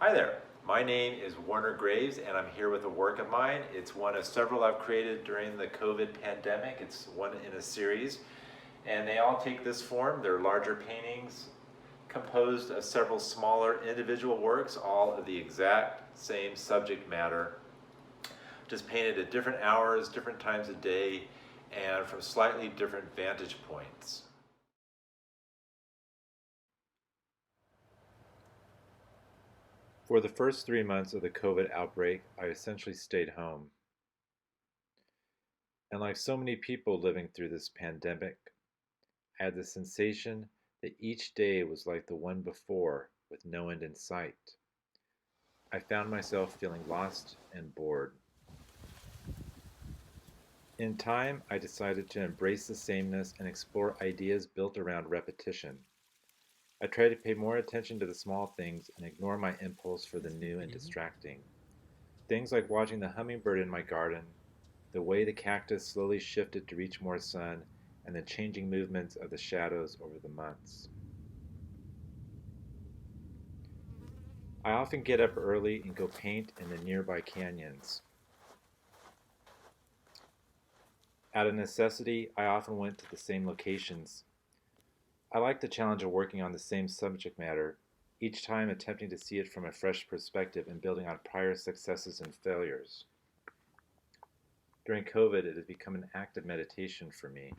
Hi there, my name is Warner Graves and I'm here with a work of mine. It's one of several I've created during the COVID pandemic. It's one in a series and they all take this form. They're larger paintings composed of several smaller individual works, all of the exact same subject matter, just painted at different hours, different times of day, and from slightly different vantage points. For the first 3 months of the COVID outbreak, I essentially stayed home. And like so many people living through this pandemic, I had the sensation that each day was like the one before with no end in sight. I found myself feeling lost and bored. In time, I decided to embrace the sameness and explore ideas built around repetition. I tried to pay more attention to the small things and ignore my impulse for the new and distracting. Things like watching the hummingbird in my garden, the way the cactus slowly shifted to reach more sun, and the changing movements of the shadows over the months. I often get up early and go paint in the nearby canyons. Out of necessity, I often went to the same locations. I like the challenge of working on the same subject matter, each time attempting to see it from a fresh perspective and building on prior successes and failures. During COVID, it has become an act of meditation for me.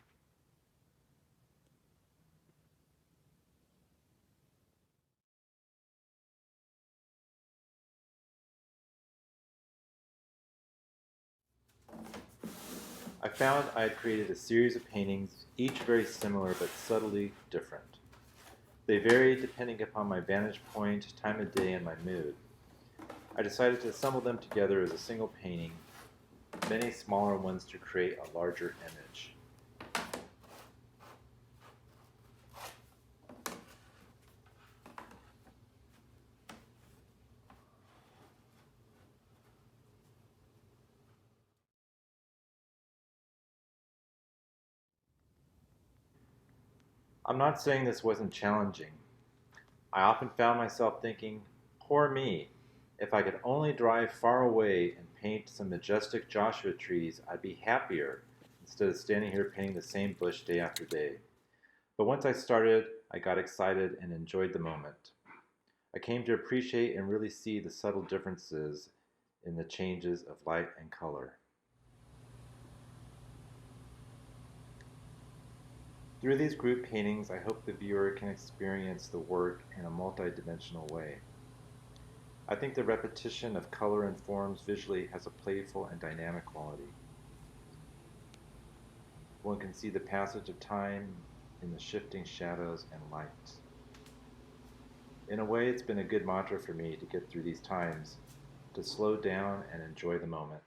I found I had created a series of paintings, each very similar but subtly different. They varied depending upon my vantage point, time of day, and my mood. I decided to assemble them together as a single painting, many smaller ones to create a larger image. I'm not saying this wasn't challenging. I often found myself thinking, poor me, if I could only drive far away and paint some majestic Joshua trees, I'd be happier instead of standing here painting the same bush day after day. But once I started, I got excited and enjoyed the moment. I came to appreciate and really see the subtle differences in the changes of light and color. Through these group paintings, I hope the viewer can experience the work in a multidimensional way. I think the repetition of color and forms visually has a playful and dynamic quality. One can see the passage of time in the shifting shadows and light. In a way, it's been a good mantra for me to get through these times, to slow down and enjoy the moment.